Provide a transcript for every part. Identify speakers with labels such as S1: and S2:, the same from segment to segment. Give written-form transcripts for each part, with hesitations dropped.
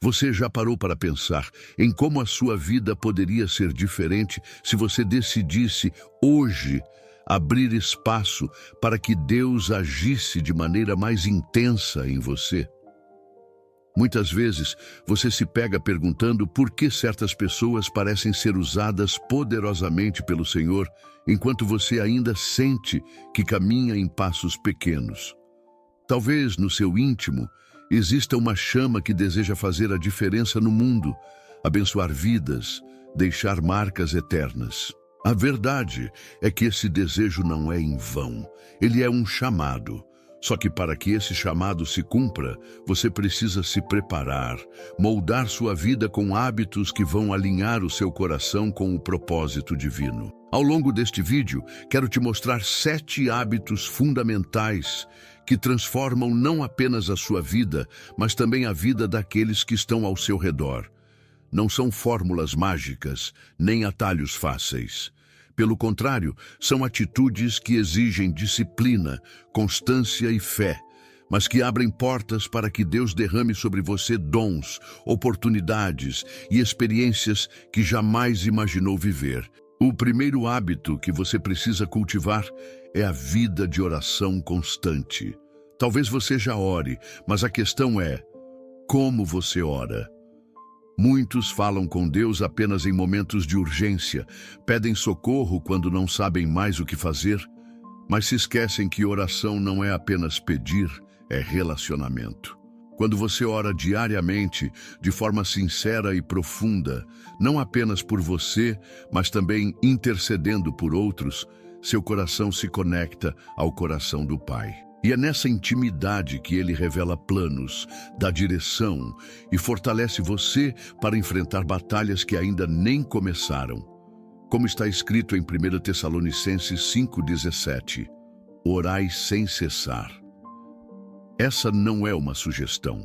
S1: Você já parou para pensar em como a sua vida poderia ser diferente se você decidisse hoje abrir espaço para que Deus agisse de maneira mais intensa em você? Muitas vezes você se pega perguntando por que certas pessoas parecem ser usadas poderosamente pelo Senhor, enquanto você ainda sente que caminha em passos pequenos. Talvez no seu íntimo exista uma chama que deseja fazer a diferença no mundo, abençoar vidas, deixar marcas eternas. A verdade é que esse desejo não é em vão, ele é um chamado. Só que para que esse chamado se cumpra, você precisa se preparar, moldar sua vida com hábitos que vão alinhar o seu coração com o propósito divino. Ao longo deste vídeo, quero te mostrar 7 hábitos fundamentais que transformam não apenas a sua vida, mas também a vida daqueles que estão ao seu redor. Não são fórmulas mágicas, nem atalhos fáceis. Pelo contrário, são atitudes que exigem disciplina, constância e fé, mas que abrem portas para que Deus derrame sobre você dons, oportunidades e experiências que jamais imaginou viver. O primeiro hábito que você precisa cultivar é a vida de oração constante. Talvez você já ore, mas a questão é: como você ora? Muitos falam com Deus apenas em momentos de urgência, pedem socorro quando não sabem mais o que fazer, mas se esquecem que oração não é apenas pedir, é relacionamento. Quando você ora diariamente, de forma sincera e profunda, não apenas por você, mas também intercedendo por outros, seu coração se conecta ao coração do Pai. E é nessa intimidade que Ele revela planos, dá direção e fortalece você para enfrentar batalhas que ainda nem começaram. Como está escrito em 1 Tessalonicenses 5,17, orai sem cessar. Essa não é uma sugestão,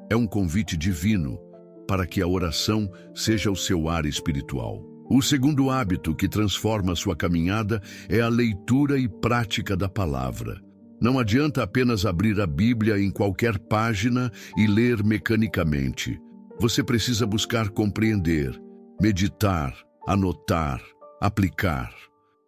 S1: é um convite divino para que a oração seja o seu ar espiritual. O segundo hábito que transforma a sua caminhada é a leitura e prática da palavra. Não adianta apenas abrir a Bíblia em qualquer página e ler mecanicamente. Você precisa buscar compreender, meditar, anotar, aplicar.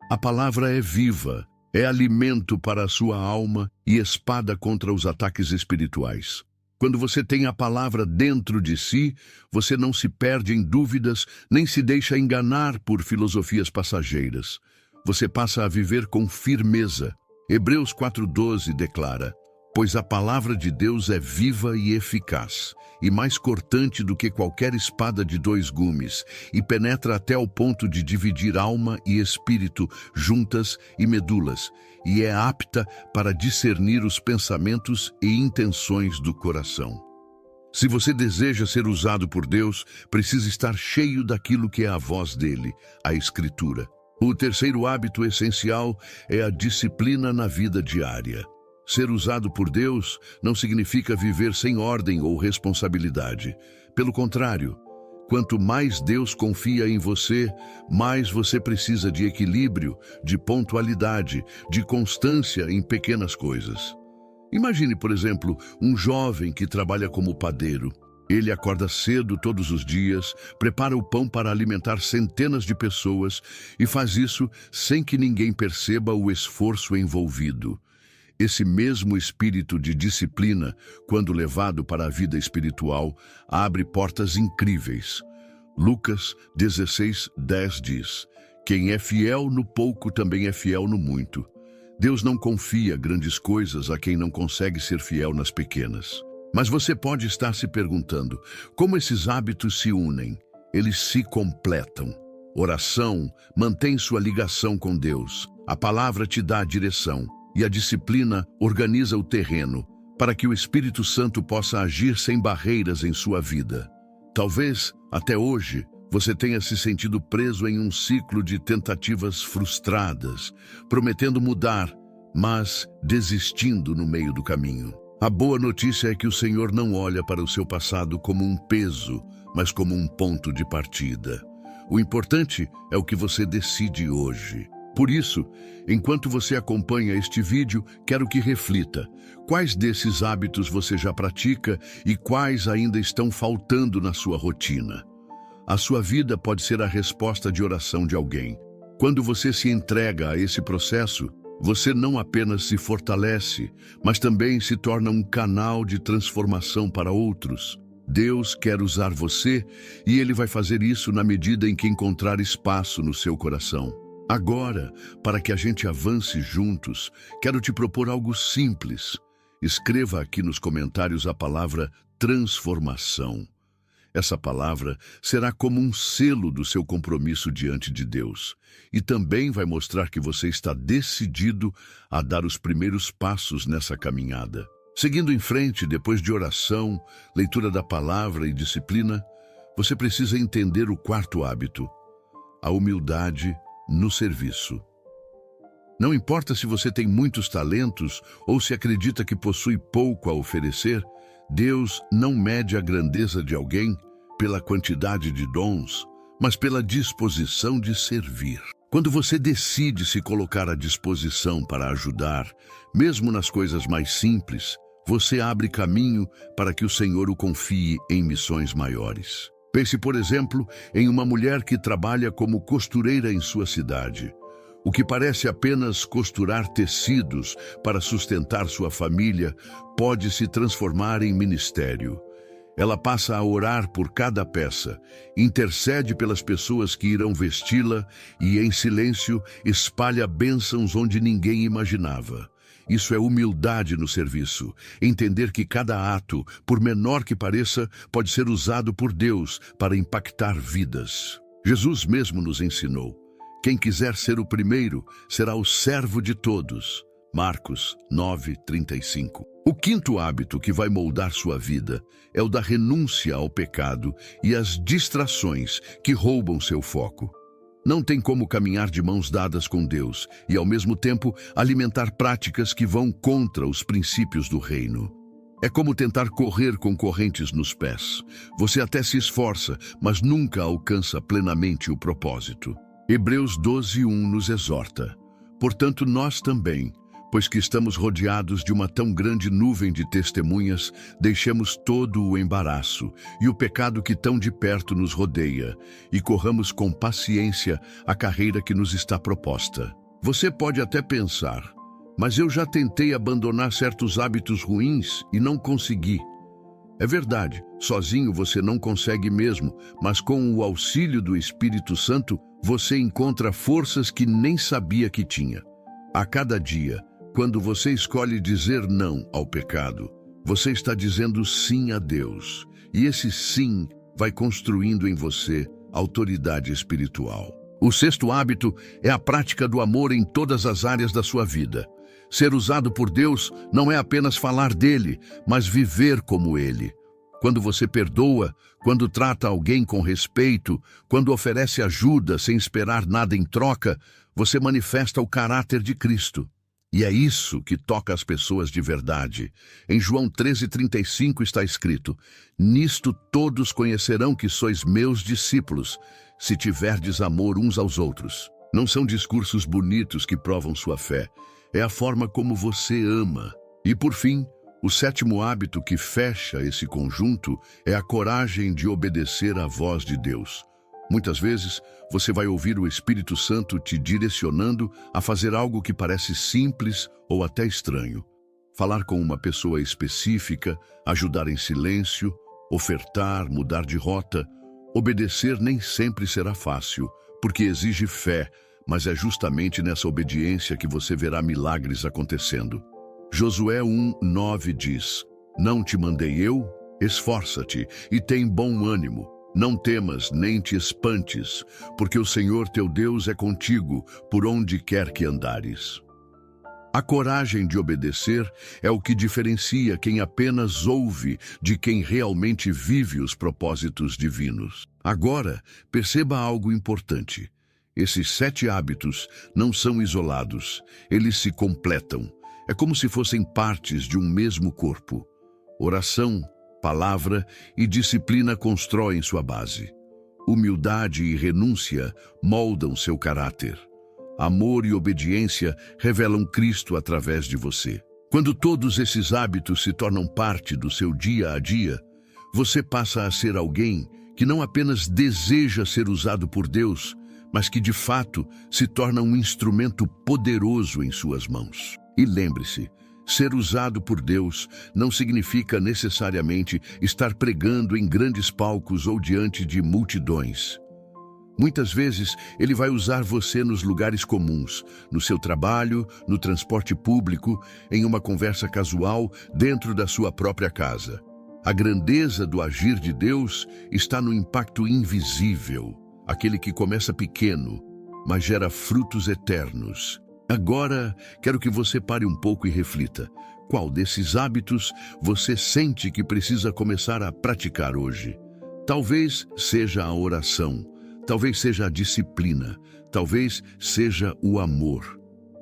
S1: A palavra é viva, é alimento para a sua alma e espada contra os ataques espirituais. Quando você tem a palavra dentro de si, você não se perde em dúvidas, nem se deixa enganar por filosofias passageiras. Você passa a viver com firmeza. Hebreus 4,12 declara: pois a palavra de Deus é viva e eficaz, e mais cortante do que qualquer espada de 2 gumes, e penetra até ao ponto de dividir alma e espírito, juntas e medulas, e é apta para discernir os pensamentos e intenções do coração. Se você deseja ser usado por Deus, precisa estar cheio daquilo que é a voz dele, a Escritura. O terceiro hábito essencial é a disciplina na vida diária. Ser usado por Deus não significa viver sem ordem ou responsabilidade. Pelo contrário, quanto mais Deus confia em você, mais você precisa de equilíbrio, de pontualidade, de constância em pequenas coisas. Imagine, por exemplo, um jovem que trabalha como padeiro. Ele acorda cedo todos os dias, prepara o pão para alimentar centenas de pessoas e faz isso sem que ninguém perceba o esforço envolvido. Esse mesmo espírito de disciplina, quando levado para a vida espiritual, abre portas incríveis. Lucas 16:10 diz: quem é fiel no pouco também é fiel no muito. Deus não confia grandes coisas a quem não consegue ser fiel nas pequenas. Mas você pode estar se perguntando, como esses hábitos se unem? Eles se completam. Oração mantém sua ligação com Deus. A palavra te dá a direção e a disciplina organiza o terreno para que o Espírito Santo possa agir sem barreiras em sua vida. Talvez, até hoje, você tenha se sentido preso em um ciclo de tentativas frustradas, prometendo mudar, mas desistindo no meio do caminho. A boa notícia é que o Senhor não olha para o seu passado como um peso, mas como um ponto de partida. O importante é o que você decide hoje. Por isso, enquanto você acompanha este vídeo, quero que reflita. Quais desses hábitos você já pratica e quais ainda estão faltando na sua rotina? A sua vida pode ser a resposta de oração de alguém. Quando você se entrega a esse processo, você não apenas se fortalece, mas também se torna um canal de transformação para outros. Deus quer usar você e Ele vai fazer isso na medida em que encontrar espaço no seu coração. Agora, para que a gente avance juntos, quero te propor algo simples. Escreva aqui nos comentários a palavra transformação. Essa palavra será como um selo do seu compromisso diante de Deus e também vai mostrar que você está decidido a dar os primeiros passos nessa caminhada. Seguindo em frente, depois de oração, leitura da palavra e disciplina, você precisa entender o quarto hábito, a humildade no serviço. Não importa se você tem muitos talentos ou se acredita que possui pouco a oferecer, Deus não mede a grandeza de alguém pela quantidade de dons, mas pela disposição de servir. Quando você decide se colocar à disposição para ajudar, mesmo nas coisas mais simples, você abre caminho para que o Senhor o confie em missões maiores. Pense, por exemplo, em uma mulher que trabalha como costureira em sua cidade. O que parece apenas costurar tecidos para sustentar sua família pode se transformar em ministério. Ela passa a orar por cada peça, intercede pelas pessoas que irão vesti-la e, em silêncio, espalha bênçãos onde ninguém imaginava. Isso é humildade no serviço, entender que cada ato, por menor que pareça, pode ser usado por Deus para impactar vidas. Jesus mesmo nos ensinou: quem quiser ser o primeiro será o servo de todos. Marcos 9:35. O quinto hábito que vai moldar sua vida é o da renúncia ao pecado e às distrações que roubam seu foco. Não tem como caminhar de mãos dadas com Deus e, ao mesmo tempo, alimentar práticas que vão contra os princípios do reino. É como tentar correr com correntes nos pés. Você até se esforça, mas nunca alcança plenamente o propósito. Hebreus 12:1 nos exorta: portanto, nós também, pois que estamos rodeados de uma tão grande nuvem de testemunhas, deixemos todo o embaraço e o pecado que tão de perto nos rodeia, e corramos com paciência a carreira que nos está proposta. Você pode até pensar: mas eu já tentei abandonar certos hábitos ruins e não consegui. É verdade, sozinho você não consegue mesmo, mas com o auxílio do Espírito Santo, você encontra forças que nem sabia que tinha. A cada dia, quando você escolhe dizer não ao pecado, você está dizendo sim a Deus. E esse sim vai construindo em você autoridade espiritual. O sexto hábito é a prática do amor em todas as áreas da sua vida. Ser usado por Deus não é apenas falar dele, mas viver como ele. Quando você perdoa, quando trata alguém com respeito, quando oferece ajuda sem esperar nada em troca, você manifesta o caráter de Cristo. E é isso que toca as pessoas de verdade. Em João 13:35 está escrito: nisto todos conhecerão que sois meus discípulos, se tiverdes amor uns aos outros. Não são discursos bonitos que provam sua fé, é a forma como você ama. E por fim, o sétimo hábito que fecha esse conjunto é a coragem de obedecer à voz de Deus. Muitas vezes, você vai ouvir o Espírito Santo te direcionando a fazer algo que parece simples ou até estranho. Falar com uma pessoa específica, ajudar em silêncio, ofertar, mudar de rota. Obedecer nem sempre será fácil, porque exige fé, mas é justamente nessa obediência que você verá milagres acontecendo. Josué 1:9 diz: não te mandei eu? Esforça-te e tem bom ânimo. Não temas nem te espantes, porque o Senhor teu Deus é contigo por onde quer que andares. A coragem de obedecer é o que diferencia quem apenas ouve de quem realmente vive os propósitos divinos. Agora, perceba algo importante. Esses 7 hábitos não são isolados, eles se completam. É como se fossem partes de um mesmo corpo. Oração, palavra e disciplina constroem sua base. Humildade e renúncia moldam seu caráter. amor e obediência revelam Cristo através de você. Quando todos esses hábitos se tornam parte do seu dia a dia, você passa a ser alguém que não apenas deseja ser usado por Deus, mas que de fato se torna um instrumento poderoso em suas mãos. E lembre-se, ser usado por Deus não significa necessariamente estar pregando em grandes palcos ou diante de multidões. Muitas vezes, Ele vai usar você nos lugares comuns, no seu trabalho, no transporte público, em uma conversa casual, dentro da sua própria casa. A grandeza do agir de Deus está no impacto invisível, aquele que começa pequeno, mas gera frutos eternos. Agora, quero que você pare um pouco e reflita. Qual desses hábitos você sente que precisa começar a praticar hoje? Talvez seja a oração. Talvez seja a disciplina, talvez seja o amor.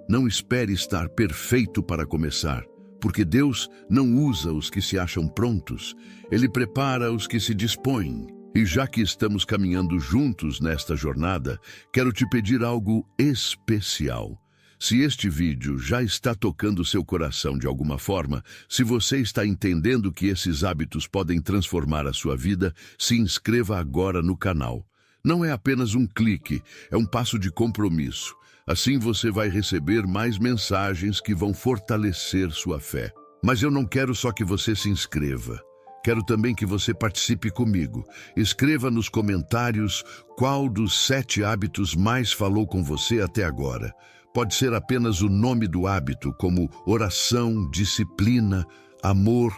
S1: Não espere estar perfeito para começar, porque Deus não usa os que se acham prontos, Ele prepara os que se dispõem. E já que estamos caminhando juntos nesta jornada, quero te pedir algo especial. Se este vídeo já está tocando seu coração de alguma forma, se você está entendendo que esses hábitos podem transformar a sua vida, se inscreva agora no canal. Não é apenas um clique, é um passo de compromisso. Assim você vai receber mais mensagens que vão fortalecer sua fé. Mas eu não quero só que você se inscreva. Quero também que você participe comigo. Escreva nos comentários qual dos 7 hábitos mais falou com você até agora. Pode ser apenas o nome do hábito, como oração, disciplina, amor.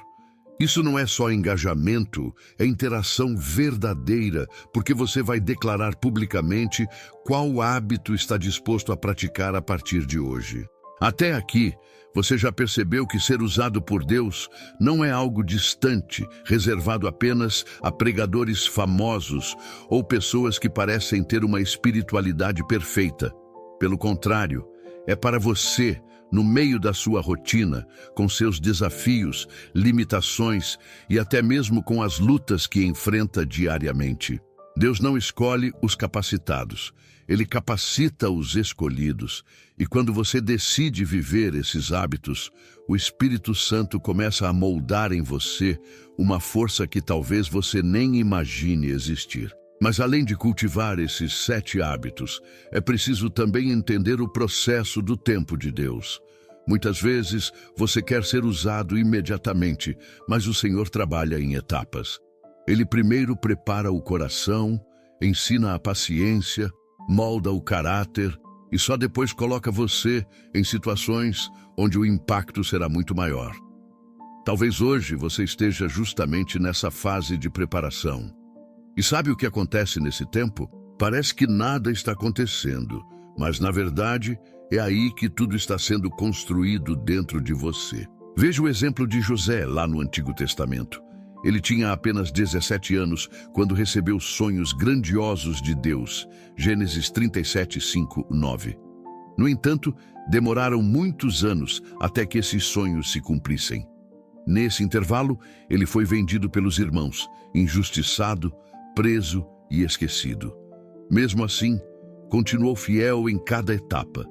S1: Isso não é só engajamento, é interação verdadeira, porque você vai declarar publicamente qual hábito está disposto a praticar a partir de hoje. Até aqui, você já percebeu que ser usado por Deus não é algo distante, reservado apenas a pregadores famosos ou pessoas que parecem ter uma espiritualidade perfeita. Pelo contrário, é para você, no meio da sua rotina, com seus desafios, limitações e até mesmo com as lutas que enfrenta diariamente. Deus não escolhe os capacitados, Ele capacita os escolhidos. E quando você decide viver esses hábitos, o Espírito Santo começa a moldar em você uma força que talvez você nem imagine existir. Mas além de cultivar esses 7 hábitos, é preciso também entender o processo do tempo de Deus. Muitas vezes você quer ser usado imediatamente, mas o Senhor trabalha em etapas. Ele primeiro prepara o coração, ensina a paciência, molda o caráter e só depois coloca você em situações onde o impacto será muito maior. Talvez hoje você esteja justamente nessa fase de preparação. E sabe o que acontece nesse tempo? Parece que nada está acontecendo, mas na verdade é aí que tudo está sendo construído dentro de você. Veja o exemplo de José lá no Antigo Testamento. Ele tinha apenas 17 anos quando recebeu sonhos grandiosos de Deus. Gênesis 37, 5, 9. No entanto, demoraram muitos anos até que esses sonhos se cumprissem. Nesse intervalo, ele foi vendido pelos irmãos, injustiçado, preso e esquecido. Mesmo assim, continuou fiel em cada etapa.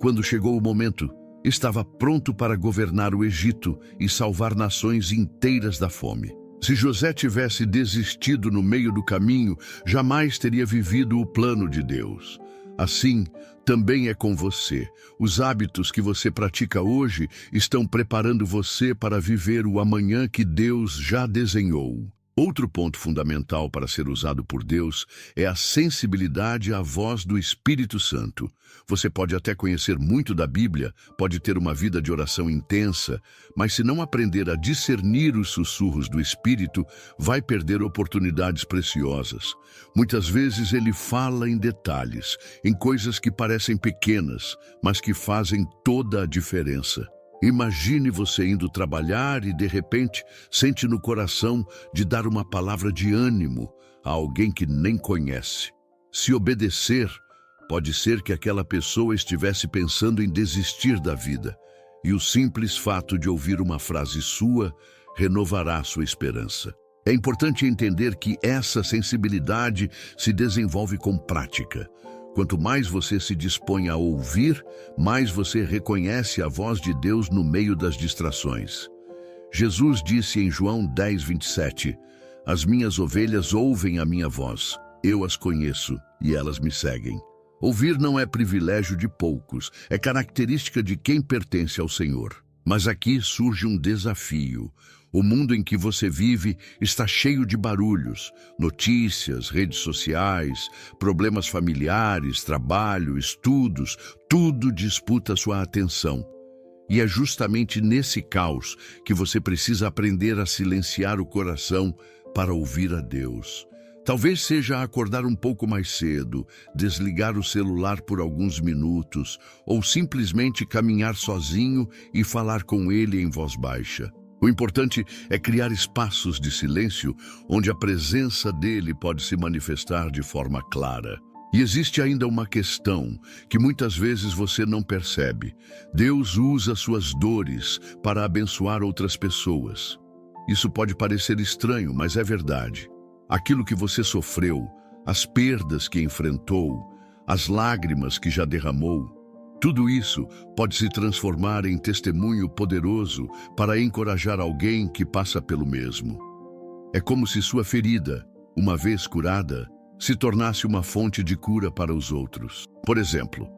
S1: Quando chegou o momento, estava pronto para governar o Egito e salvar nações inteiras da fome. Se José tivesse desistido no meio do caminho, jamais teria vivido o plano de Deus. Assim, também é com você. Os hábitos que você pratica hoje estão preparando você para viver o amanhã que Deus já desenhou. Outro ponto fundamental para ser usado por Deus é a sensibilidade à voz do Espírito Santo. Você pode até conhecer muito da Bíblia, pode ter uma vida de oração intensa, mas se não aprender a discernir os sussurros do Espírito, vai perder oportunidades preciosas. Muitas vezes ele fala em detalhes, em coisas que parecem pequenas, mas que fazem toda a diferença. Imagine você indo trabalhar e, de repente, sente no coração de dar uma palavra de ânimo a alguém que nem conhece. Se obedecer, pode ser que aquela pessoa estivesse pensando em desistir da vida, e o simples fato de ouvir uma frase sua renovará sua esperança. É importante entender que essa sensibilidade se desenvolve com prática. Quanto mais você se dispõe a ouvir, mais você reconhece a voz de Deus no meio das distrações. Jesus disse em João 10:27, as minhas ovelhas ouvem a minha voz, eu as conheço e elas me seguem. Ouvir não é privilégio de poucos, é característica de quem pertence ao Senhor. Mas aqui surge um desafio. O mundo em que você vive está cheio de barulhos, notícias, redes sociais, problemas familiares, trabalho, estudos, tudo disputa sua atenção. E é justamente nesse caos que você precisa aprender a silenciar o coração para ouvir a Deus. Talvez seja acordar um pouco mais cedo, desligar o celular por alguns minutos, ou simplesmente caminhar sozinho e falar com Ele em voz baixa. O importante é criar espaços de silêncio onde a presença dele pode se manifestar de forma clara. E existe ainda uma questão que muitas vezes você não percebe. Deus usa suas dores para abençoar outras pessoas. Isso pode parecer estranho, mas é verdade. Aquilo que você sofreu, as perdas que enfrentou, as lágrimas que já derramou, tudo isso pode se transformar em testemunho poderoso para encorajar alguém que passa pelo mesmo. É como se sua ferida, uma vez curada, se tornasse uma fonte de cura para os outros. Por exemplo,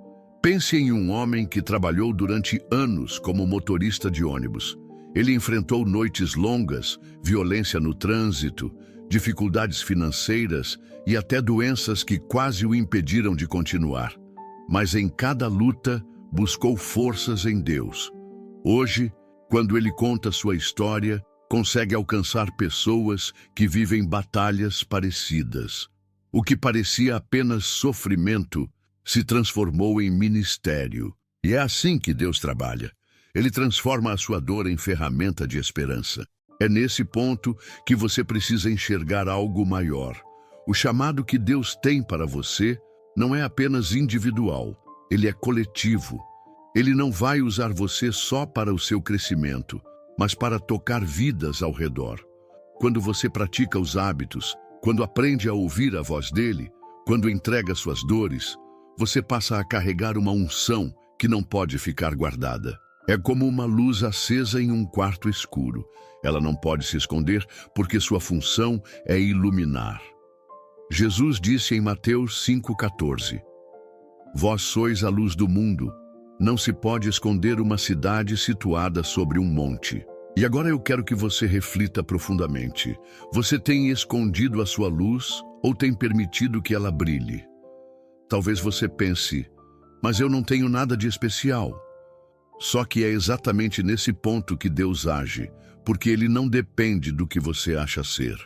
S1: pense em um homem que trabalhou durante anos como motorista de ônibus. Ele enfrentou noites longas, violência no trânsito, dificuldades financeiras e até doenças que quase o impediram de continuar. Mas em cada luta, buscou forças em Deus. Hoje, quando ele conta sua história, consegue alcançar pessoas que vivem batalhas parecidas. O que parecia apenas sofrimento se transformou em ministério. E é assim que Deus trabalha. Ele transforma a sua dor em ferramenta de esperança. É nesse ponto que você precisa enxergar algo maior. O chamado que Deus tem para você não é apenas individual, ele é coletivo. Ele não vai usar você só para o seu crescimento, mas para tocar vidas ao redor. Quando você pratica os hábitos, quando aprende a ouvir a voz dele, quando entrega suas dores, você passa a carregar uma unção que não pode ficar guardada. É como uma luz acesa em um quarto escuro. Ela não pode se esconder porque sua função é iluminar. Jesus disse em Mateus 5,14, vós sois a luz do mundo. Não se pode esconder uma cidade situada sobre um monte. E agora eu quero que você reflita profundamente. Você tem escondido a sua luz ou tem permitido que ela brilhe? Talvez você pense, mas eu não tenho nada de especial. Só que é exatamente nesse ponto que Deus age, porque Ele não depende do que você acha ser.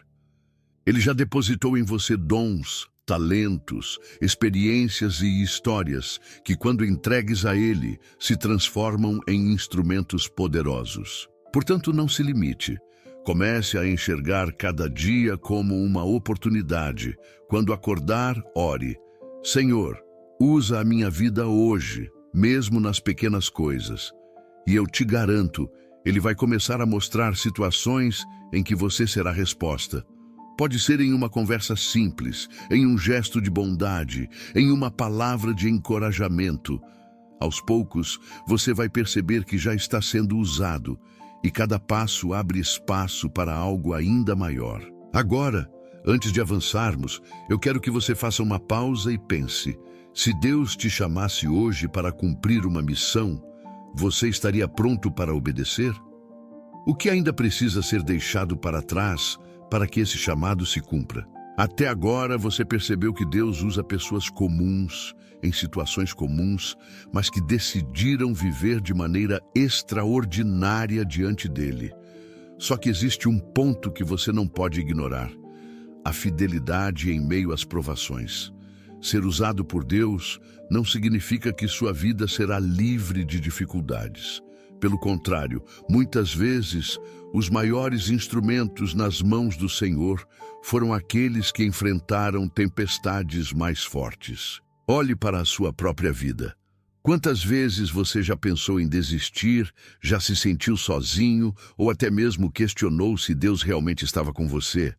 S1: Ele já depositou em você dons, talentos, experiências e histórias que, quando entregues a Ele, se transformam em instrumentos poderosos. Portanto, não se limite. Comece a enxergar cada dia como uma oportunidade. Quando acordar, ore. Senhor, usa a minha vida hoje, mesmo nas pequenas coisas. E eu te garanto, Ele vai começar a mostrar situações em que você será a resposta. Pode ser em uma conversa simples, em um gesto de bondade, em uma palavra de encorajamento. Aos poucos, você vai perceber que já está sendo usado, e cada passo abre espaço para algo ainda maior. Agora, antes de avançarmos, eu quero que você faça uma pausa e pense. Se Deus te chamasse hoje para cumprir uma missão, você estaria pronto para obedecer? O que ainda precisa ser deixado para trás para que esse chamado se cumpra? Até agora você percebeu que Deus usa pessoas comuns, em situações comuns, mas que decidiram viver de maneira extraordinária diante dele. Só que existe um ponto que você não pode ignorar: a fidelidade em meio às provações. Ser usado por Deus não significa que sua vida será livre de dificuldades. Pelo contrário, muitas vezes, os maiores instrumentos nas mãos do Senhor foram aqueles que enfrentaram tempestades mais fortes. Olhe para a sua própria vida. Quantas vezes você já pensou em desistir, já se sentiu sozinho ou até mesmo questionou se Deus realmente estava com você?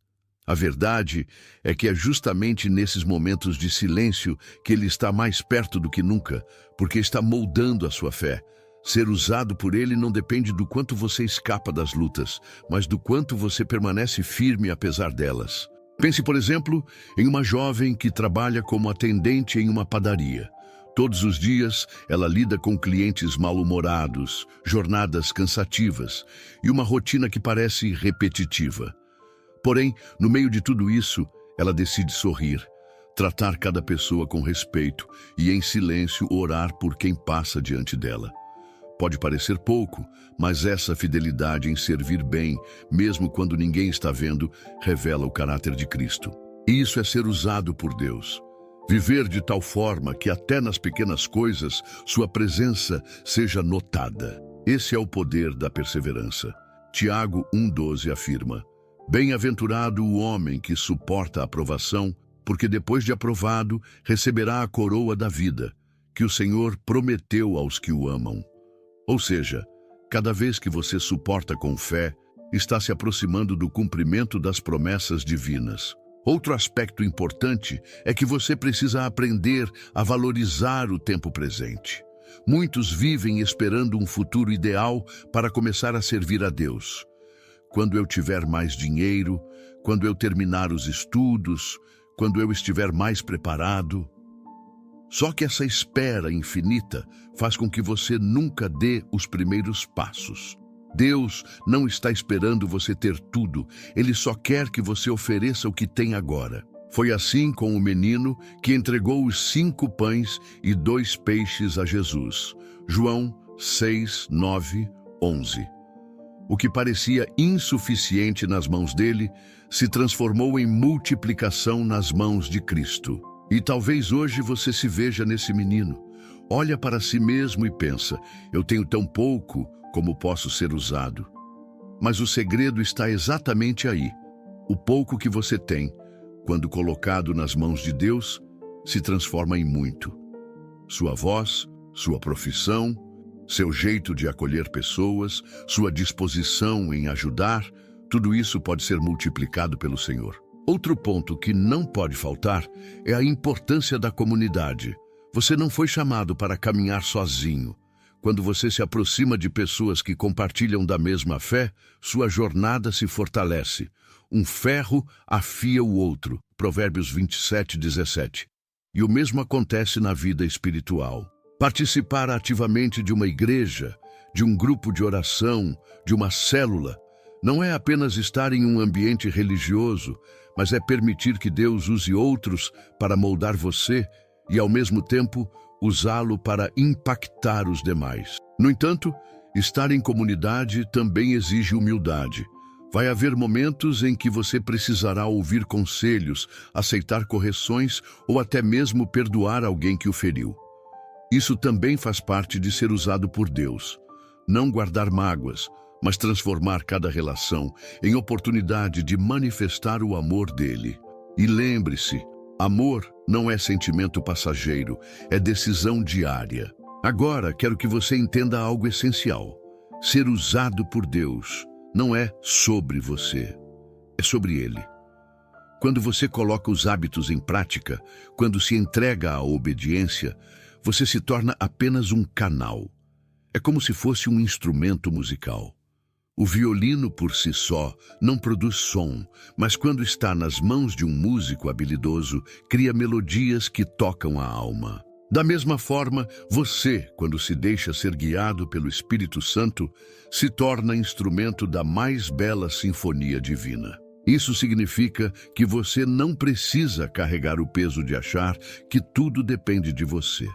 S1: A verdade é que é justamente nesses momentos de silêncio que ele está mais perto do que nunca, porque está moldando a sua fé. Ser usado por ele não depende do quanto você escapa das lutas, mas do quanto você permanece firme apesar delas. Pense, por exemplo, em uma jovem que trabalha como atendente em uma padaria. Todos os dias, ela lida com clientes mal-humorados, jornadas cansativas e uma rotina que parece repetitiva. Porém, no meio de tudo isso, ela decide sorrir, tratar cada pessoa com respeito e, em silêncio, orar por quem passa diante dela. Pode parecer pouco, mas essa fidelidade em servir bem, mesmo quando ninguém está vendo, revela o caráter de Cristo. E isso é ser usado por Deus. Viver de tal forma que até nas pequenas coisas sua presença seja notada. Esse é o poder da perseverança. Tiago 1,12 afirma: bem-aventurado o homem que suporta a provação, porque depois de aprovado, receberá a coroa da vida, que o Senhor prometeu aos que o amam. Ou seja, cada vez que você suporta com fé, está se aproximando do cumprimento das promessas divinas. Outro aspecto importante é que você precisa aprender a valorizar o tempo presente. Muitos vivem esperando um futuro ideal para começar a servir a Deus. Quando eu tiver mais dinheiro, quando eu terminar os estudos, quando eu estiver mais preparado. Só que essa espera infinita faz com que você nunca dê os primeiros passos. Deus não está esperando você ter tudo, Ele só quer que você ofereça o que tem agora. Foi assim com o menino que entregou os 5 pães e 2 peixes a Jesus. João 6, 9, 11. O que parecia insuficiente nas mãos dele se transformou em multiplicação nas mãos de Cristo. E talvez hoje você se veja nesse menino. Olha para si mesmo e pensa: eu tenho tão pouco, como posso ser usado? Mas o segredo está exatamente aí. O pouco que você tem, quando colocado nas mãos de Deus, se transforma em muito. Sua voz, sua profissão, seu jeito de acolher pessoas, sua disposição em ajudar, tudo isso pode ser multiplicado pelo Senhor. Outro ponto que não pode faltar é a importância da comunidade. Você não foi chamado para caminhar sozinho. Quando você se aproxima de pessoas que compartilham da mesma fé, sua jornada se fortalece. Um ferro afia o outro. Provérbios 27, 17. E o mesmo acontece na vida espiritual. Participar ativamente de uma igreja, de um grupo de oração, de uma célula, não é apenas estar em um ambiente religioso, mas é permitir que Deus use outros para moldar você e, ao mesmo tempo, usá-lo para impactar os demais. No entanto, estar em comunidade também exige humildade. Vai haver momentos em que você precisará ouvir conselhos, aceitar correções ou até mesmo perdoar alguém que o feriu. Isso também faz parte de ser usado por Deus. Não guardar mágoas, mas transformar cada relação em oportunidade de manifestar o amor dele. E lembre-se, amor não é sentimento passageiro, é decisão diária. Agora, quero que você entenda algo essencial. Ser usado por Deus não é sobre você, é sobre Ele. Quando você coloca os hábitos em prática, quando se entrega à obediência, você se torna apenas um canal. É como se fosse um instrumento musical. O violino por si só não produz som, mas quando está nas mãos de um músico habilidoso, cria melodias que tocam a alma. Da mesma forma, você, quando se deixa ser guiado pelo Espírito Santo, se torna instrumento da mais bela sinfonia divina. Isso significa que você não precisa carregar o peso de achar que tudo depende de você.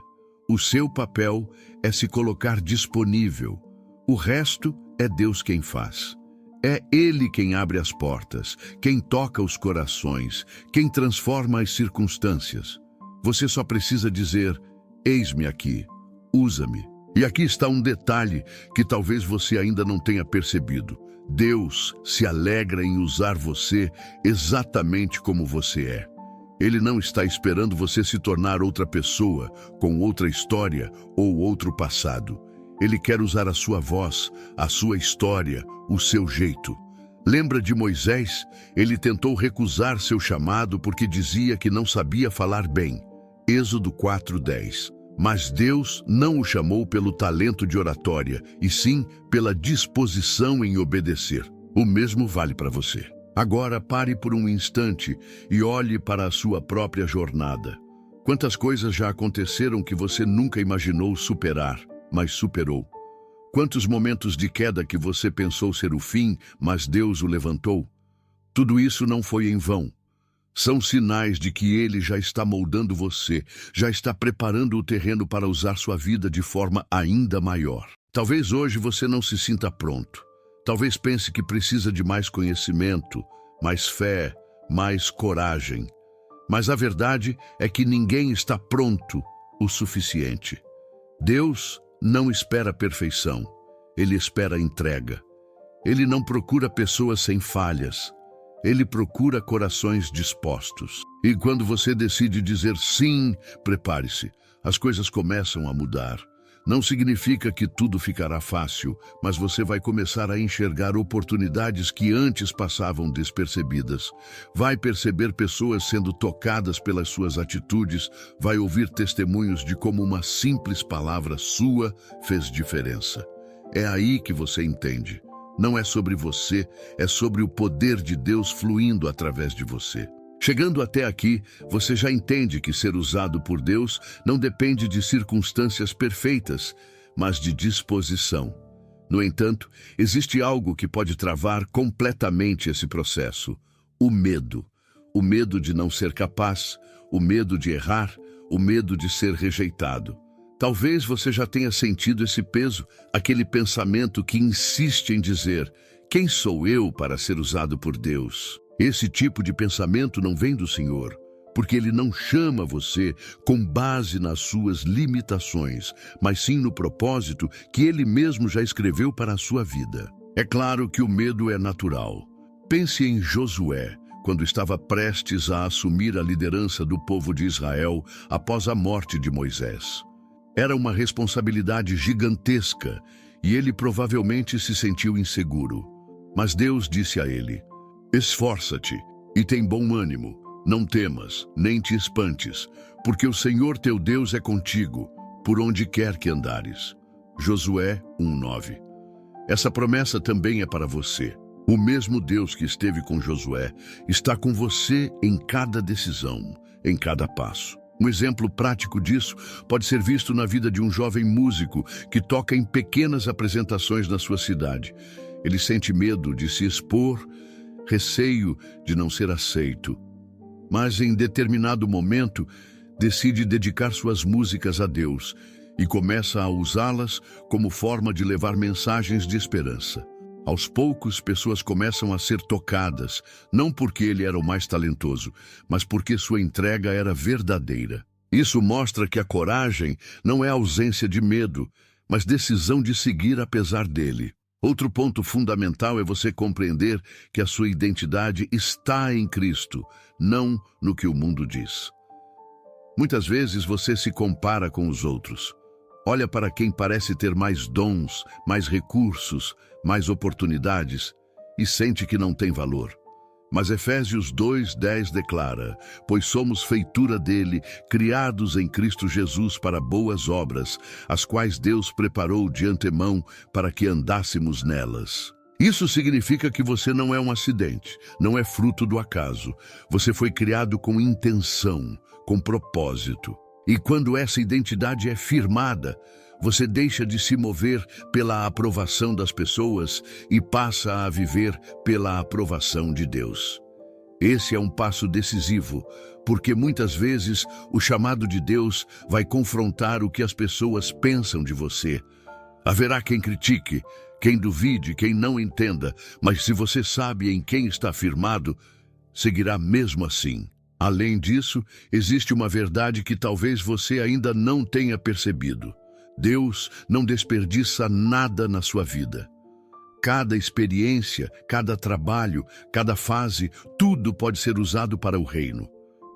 S1: O seu papel é se colocar disponível. O resto é Deus quem faz. É Ele quem abre as portas, quem toca os corações, quem transforma as circunstâncias. Você só precisa dizer: eis-me aqui, usa-me. E aqui está um detalhe que talvez você ainda não tenha percebido. Deus se alegra em usar você exatamente como você é. Ele não está esperando você se tornar outra pessoa, com outra história ou outro passado. Ele quer usar a sua voz, a sua história, o seu jeito. Lembra de Moisés? Ele tentou recusar seu chamado porque dizia que não sabia falar bem. Êxodo 4:10. Mas Deus não o chamou pelo talento de oratória, e sim pela disposição em obedecer. O mesmo vale para você. Agora pare por um instante e olhe para a sua própria jornada. Quantas coisas já aconteceram que você nunca imaginou superar, mas superou? Quantos momentos de queda que você pensou ser o fim, mas Deus o levantou? Tudo isso não foi em vão. São sinais de que Ele já está moldando você, já está preparando o terreno para usar sua vida de forma ainda maior. Talvez hoje você não se sinta pronto. Talvez pense que precisa de mais conhecimento, mais fé, mais coragem. Mas a verdade é que ninguém está pronto o suficiente. Deus não espera perfeição, Ele espera entrega. Ele não procura pessoas sem falhas, Ele procura corações dispostos. E quando você decide dizer sim, prepare-se, as coisas começam a mudar. Não significa que tudo ficará fácil, mas você vai começar a enxergar oportunidades que antes passavam despercebidas. Vai perceber pessoas sendo tocadas pelas suas atitudes, vai ouvir testemunhos de como uma simples palavra sua fez diferença. É aí que você entende. Não é sobre você, é sobre o poder de Deus fluindo através de você. Chegando até aqui, você já entende que ser usado por Deus não depende de circunstâncias perfeitas, mas de disposição. No entanto, existe algo que pode travar completamente esse processo: o medo. O medo de não ser capaz, o medo de errar, o medo de ser rejeitado. Talvez você já tenha sentido esse peso, aquele pensamento que insiste em dizer: quem sou eu para ser usado por Deus? Esse tipo de pensamento não vem do Senhor, porque Ele não chama você com base nas suas limitações, mas sim no propósito que Ele mesmo já escreveu para a sua vida. É claro que o medo é natural. Pense em Josué, quando estava prestes a assumir a liderança do povo de Israel após a morte de Moisés. Era uma responsabilidade gigantesca e ele provavelmente se sentiu inseguro. Mas Deus disse a ele: esforça-te e tem bom ânimo, não temas, nem te espantes, porque o Senhor teu Deus é contigo, por onde quer que andares. Josué 1:9. Essa promessa também é para você. O mesmo Deus que esteve com Josué está com você em cada decisão, em cada passo. Um exemplo prático disso pode ser visto na vida de um jovem músico que toca em pequenas apresentações na sua cidade. Ele sente medo de se expor, receio de não ser aceito. Mas em determinado momento, decide dedicar suas músicas a Deus e começa a usá-las como forma de levar mensagens de esperança. Aos poucos, pessoas começam a ser tocadas, não porque ele era o mais talentoso, mas porque sua entrega era verdadeira. Isso mostra que a coragem não é ausência de medo, mas decisão de seguir apesar dele. Outro ponto fundamental é você compreender que a sua identidade está em Cristo, não no que o mundo diz. Muitas vezes você se compara com os outros. Olha para quem parece ter mais dons, mais recursos, mais oportunidades e sente que não tem valor. Mas Efésios 2:10 declara: pois somos feitura dele, criados em Cristo Jesus para boas obras, as quais Deus preparou de antemão para que andássemos nelas. Isso significa que você não é um acidente, não é fruto do acaso. Você foi criado com intenção, com propósito. E quando essa identidade é firmada, você deixa de se mover pela aprovação das pessoas e passa a viver pela aprovação de Deus. Esse é um passo decisivo, porque muitas vezes o chamado de Deus vai confrontar o que as pessoas pensam de você. Haverá quem critique, quem duvide, quem não entenda, mas se você sabe em quem está firmado, seguirá mesmo assim. Além disso, existe uma verdade que talvez você ainda não tenha percebido. Deus não desperdiça nada na sua vida. Cada experiência, cada trabalho, cada fase, tudo pode ser usado para o reino.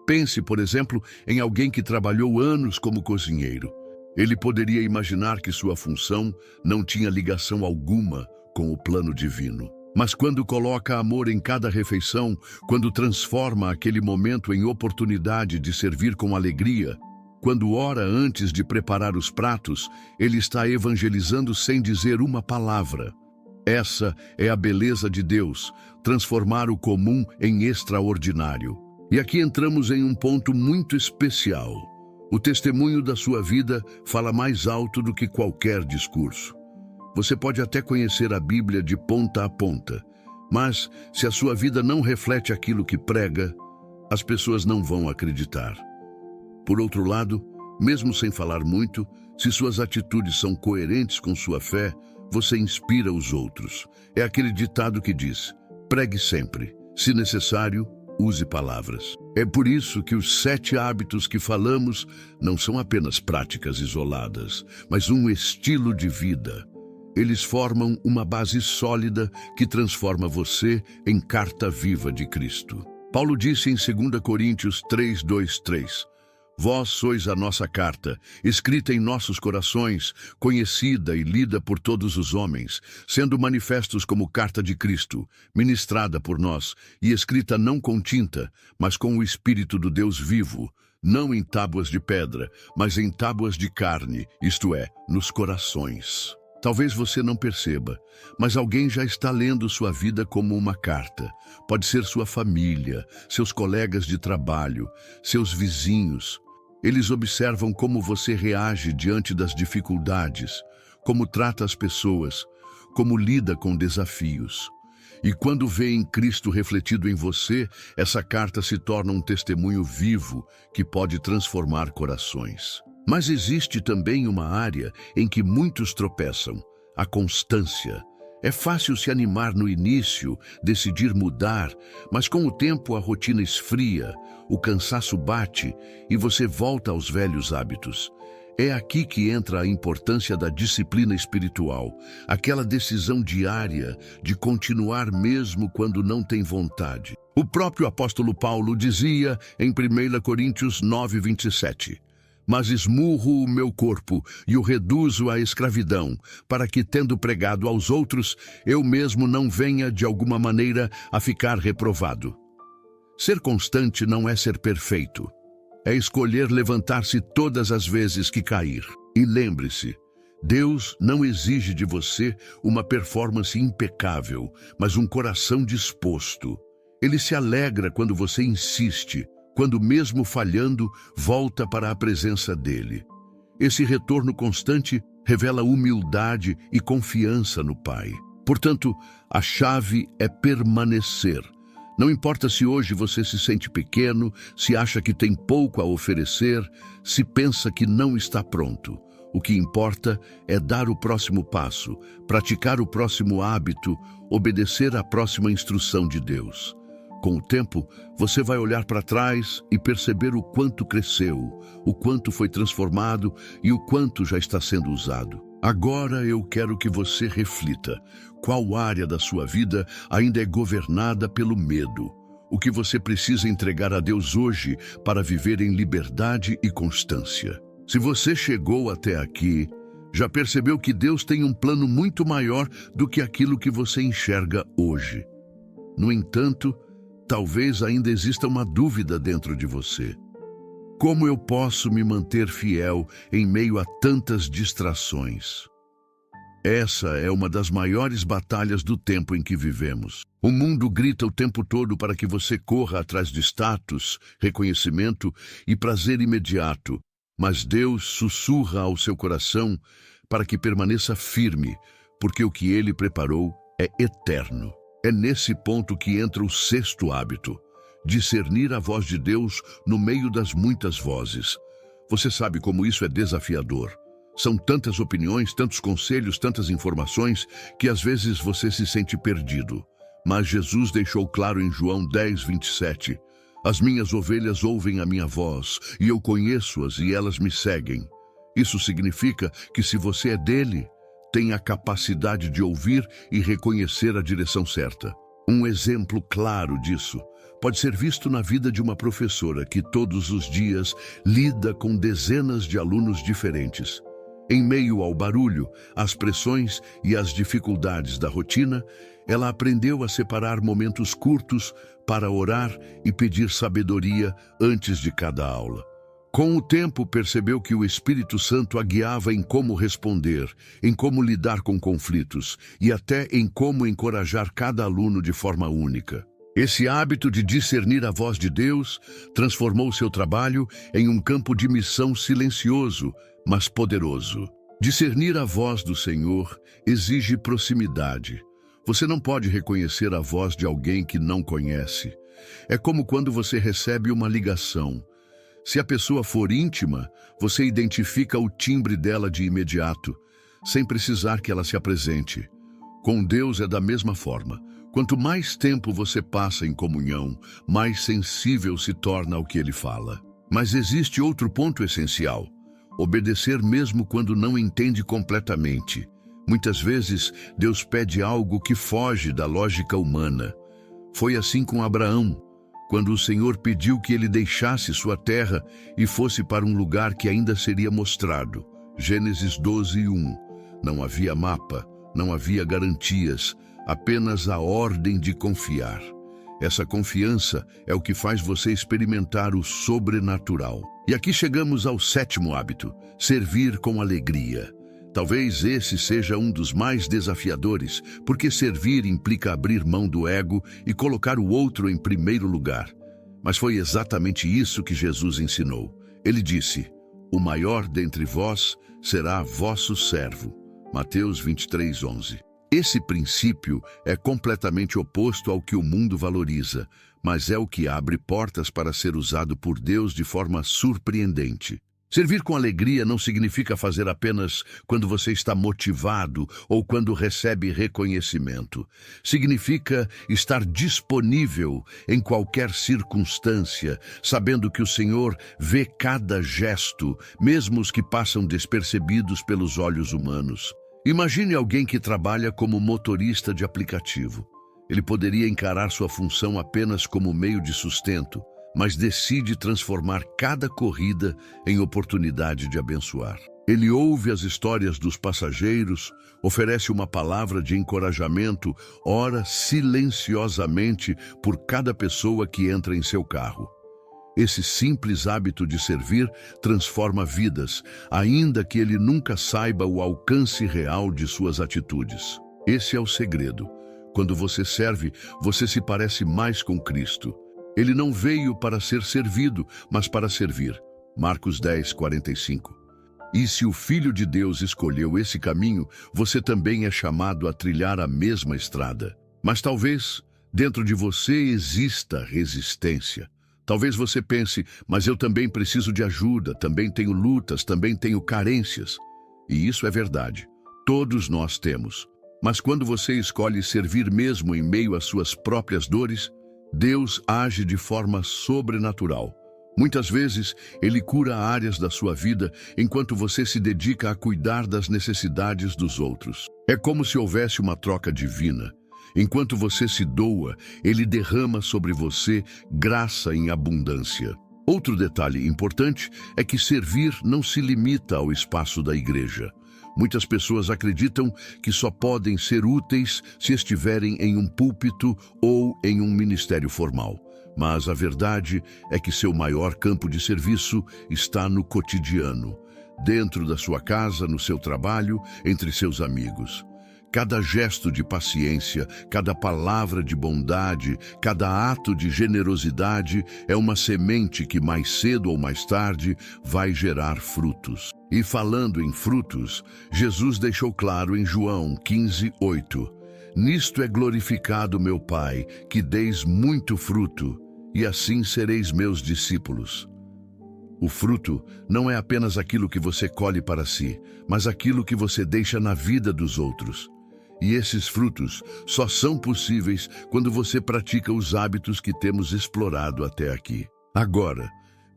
S1: Pense, por exemplo, em alguém que trabalhou anos como cozinheiro. Ele poderia imaginar que sua função não tinha ligação alguma com o plano divino. Mas quando coloca amor em cada refeição, quando transforma aquele momento em oportunidade de servir com alegria, quando ora antes de preparar os pratos, ele está evangelizando sem dizer uma palavra. Essa é a beleza de Deus, transformar o comum em extraordinário. E aqui entramos em um ponto muito especial. O testemunho da sua vida fala mais alto do que qualquer discurso. Você pode até conhecer a Bíblia de ponta a ponta, mas se a sua vida não reflete aquilo que prega, as pessoas não vão acreditar. Por outro lado, mesmo sem falar muito, se suas atitudes são coerentes com sua fé, você inspira os outros. É aquele ditado que diz: pregue sempre, se necessário, use palavras. É por isso que os 7 hábitos que falamos não são apenas práticas isoladas, mas um estilo de vida. Eles formam uma base sólida que transforma você em carta viva de Cristo. Paulo disse em 2 Coríntios 3:2-3: Vós sois a nossa carta, escrita em nossos corações, conhecida e lida por todos os homens, sendo manifestos como carta de Cristo, ministrada por nós e escrita não com tinta, mas com o Espírito do Deus vivo, não em tábuas de pedra, mas em tábuas de carne, isto é, nos corações. Talvez você não perceba, mas alguém já está lendo sua vida como uma carta. Pode ser sua família, seus colegas de trabalho, seus vizinhos. Eles observam como você reage diante das dificuldades, como trata as pessoas, como lida com desafios. E quando veem Cristo refletido em você, essa carta se torna um testemunho vivo que pode transformar corações. Mas existe também uma área em que muitos tropeçam: a constância. É fácil se animar no início, decidir mudar, mas com o tempo a rotina esfria, o cansaço bate e você volta aos velhos hábitos. É aqui que entra a importância da disciplina espiritual, aquela decisão diária de continuar mesmo quando não tem vontade. O próprio apóstolo Paulo dizia em 1 Coríntios 9:27: Mas esmurro o meu corpo e o reduzo à escravidão, para que, tendo pregado aos outros, eu mesmo não venha, de alguma maneira, a ficar reprovado. Ser constante não é ser perfeito. É escolher levantar-se todas as vezes que cair. E lembre-se, Deus não exige de você uma performance impecável, mas um coração disposto. Ele se alegra quando você insiste, quando mesmo falhando, volta para a presença dele. Esse retorno constante revela humildade e confiança no Pai. Portanto, a chave é permanecer. Não importa se hoje você se sente pequeno, se acha que tem pouco a oferecer, se pensa que não está pronto. O que importa é dar o próximo passo, praticar o próximo hábito, obedecer à próxima instrução de Deus. Com o tempo, você vai olhar para trás e perceber o quanto cresceu, o quanto foi transformado e o quanto já está sendo usado. Agora eu quero que você reflita: qual área da sua vida ainda é governada pelo medo? O que você precisa entregar a Deus hoje para viver em liberdade e constância? Se você chegou até aqui, já percebeu que Deus tem um plano muito maior do que aquilo que você enxerga hoje. No entanto, talvez ainda exista uma dúvida dentro de você. Como eu posso me manter fiel em meio a tantas distrações? Essa é uma das maiores batalhas do tempo em que vivemos. O mundo grita o tempo todo para que você corra atrás de status, reconhecimento e prazer imediato, mas Deus sussurra ao seu coração para que permaneça firme, porque o que Ele preparou é eterno. É nesse ponto que entra o 6º hábito: discernir a voz de Deus no meio das muitas vozes. Você sabe como isso é desafiador. São tantas opiniões, tantos conselhos, tantas informações, que às vezes você se sente perdido. Mas Jesus deixou claro em João 10:27: As minhas ovelhas ouvem a minha voz, e eu conheço-as e elas me seguem. Isso significa que se você é dele, tem a capacidade de ouvir e reconhecer a direção certa. Um exemplo claro disso pode ser visto na vida de uma professora que todos os dias lida com dezenas de alunos diferentes. Em meio ao barulho, às pressões e às dificuldades da rotina, Ela aprendeu a separar momentos curtos para orar e pedir sabedoria antes de cada aula. Com o tempo, percebeu que o Espírito Santo a guiava em como responder, em como lidar com conflitos e até em como encorajar cada aluno de forma única. Esse hábito de discernir a voz de Deus transformou seu trabalho em um campo de missão silencioso, mas poderoso. Discernir a voz do Senhor exige proximidade. Você não pode reconhecer a voz de alguém que não conhece. É como quando você recebe uma ligação. Se a pessoa for íntima, você identifica o timbre dela de imediato, sem precisar que ela se apresente. Com Deus é da mesma forma. Quanto mais tempo você passa em comunhão, mais sensível se torna ao que Ele fala. Mas existe outro ponto essencial: obedecer mesmo quando não entende completamente. Muitas vezes, Deus pede algo que foge da lógica humana. Foi assim com Abraão, quando o Senhor pediu que ele deixasse sua terra e fosse para um lugar que ainda seria mostrado. Gênesis 12:1. Não havia mapa, não havia garantias, apenas a ordem de confiar. Essa confiança é o que faz você experimentar o sobrenatural. E aqui chegamos ao 7º hábito: servir com alegria. Talvez esse seja um dos mais desafiadores, porque servir implica abrir mão do ego e colocar o outro em primeiro lugar. Mas foi exatamente isso que Jesus ensinou. Ele disse: "O maior dentre vós será vosso servo." Mateus 23:11. Esse princípio é completamente oposto ao que o mundo valoriza, mas é o que abre portas para ser usado por Deus de forma surpreendente. Servir com alegria não significa fazer apenas quando você está motivado ou quando recebe reconhecimento. Significa estar disponível em qualquer circunstância, sabendo que o Senhor vê cada gesto, mesmo os que passam despercebidos pelos olhos humanos. Imagine alguém que trabalha como motorista de aplicativo. Ele poderia encarar sua função apenas como meio de sustento, mas decide transformar cada corrida em oportunidade de abençoar. Ele ouve as histórias dos passageiros, oferece uma palavra de encorajamento, ora silenciosamente por cada pessoa que entra em seu carro. Esse simples hábito de servir transforma vidas, ainda que ele nunca saiba o alcance real de suas atitudes. Esse é o segredo. Quando você serve, você se parece mais com Cristo. Ele não veio para ser servido, mas para servir. Marcos 10:45. E se o Filho de Deus escolheu esse caminho, você também é chamado a trilhar a mesma estrada. Mas talvez dentro de você exista resistência. Talvez você pense: mas eu também preciso de ajuda, também tenho lutas, também tenho carências. E isso é verdade. Todos nós temos. Mas quando você escolhe servir mesmo em meio às suas próprias dores, Deus age de forma sobrenatural. Muitas vezes, Ele cura áreas da sua vida enquanto você se dedica a cuidar das necessidades dos outros. É como se houvesse uma troca divina. Enquanto você se doa, Ele derrama sobre você graça em abundância. Outro detalhe importante é que servir não se limita ao espaço da igreja. Muitas pessoas acreditam que só podem ser úteis se estiverem em um púlpito ou em um ministério formal. Mas a verdade é que seu maior campo de serviço está no cotidiano, dentro da sua casa, no seu trabalho, entre seus amigos. Cada gesto de paciência, cada palavra de bondade, cada ato de generosidade é uma semente que mais cedo ou mais tarde vai gerar frutos. E falando em frutos, Jesus deixou claro em João 15:8: "Nisto é glorificado meu Pai, que deis muito fruto, e assim sereis meus discípulos." O fruto não é apenas aquilo que você colhe para si, mas aquilo que você deixa na vida dos outros. E esses frutos só são possíveis quando você pratica os hábitos que temos explorado até aqui. Agora,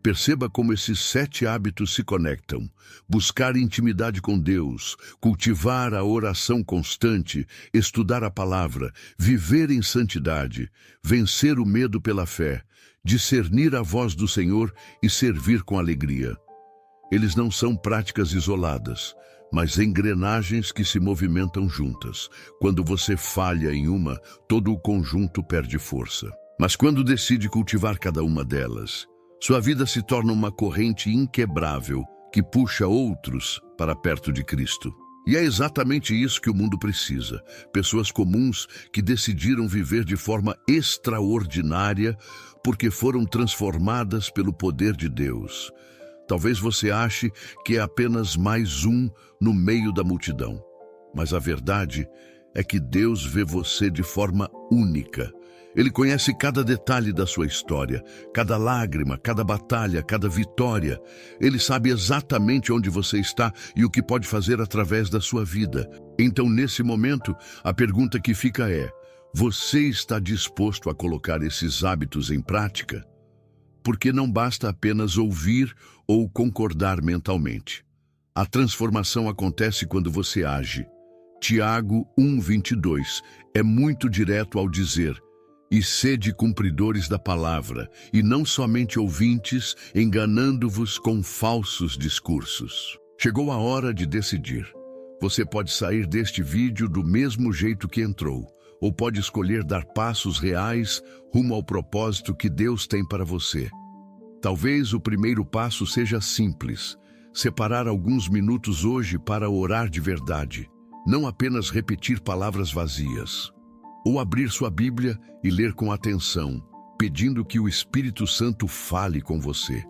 S1: perceba como esses 7 hábitos se conectam. Buscar intimidade com Deus, cultivar a oração constante, estudar a palavra, viver em santidade, vencer o medo pela fé, discernir a voz do Senhor e servir com alegria. Eles não são práticas isoladas, mas engrenagens que se movimentam juntas. Quando você falha em uma, todo o conjunto perde força. Mas quando decide cultivar cada uma delas, sua vida se torna uma corrente inquebrável que puxa outros para perto de Cristo. E é exatamente isso que o mundo precisa. Pessoas comuns que decidiram viver de forma extraordinária porque foram transformadas pelo poder de Deus. Talvez você ache que é apenas mais um no meio da multidão. Mas a verdade é que Deus vê você de forma única. Ele conhece cada detalhe da sua história, cada lágrima, cada batalha, cada vitória. Ele sabe exatamente onde você está e o que pode fazer através da sua vida. Então, nesse momento, a pergunta que fica é: você está disposto a colocar esses hábitos em prática? Porque não basta apenas ouvir ou concordar mentalmente. A transformação acontece quando você age. Tiago 1:22 é muito direto ao dizer: e sede cumpridores da palavra, e não somente ouvintes, enganando-vos com falsos discursos. Chegou a hora de decidir. Você pode sair deste vídeo do mesmo jeito que entrou, ou pode escolher dar passos reais rumo ao propósito que Deus tem para você. Talvez o primeiro passo seja simples: separar alguns minutos hoje para orar de verdade, não apenas repetir palavras vazias. Ou abrir sua Bíblia e ler com atenção, pedindo que o Espírito Santo fale com você.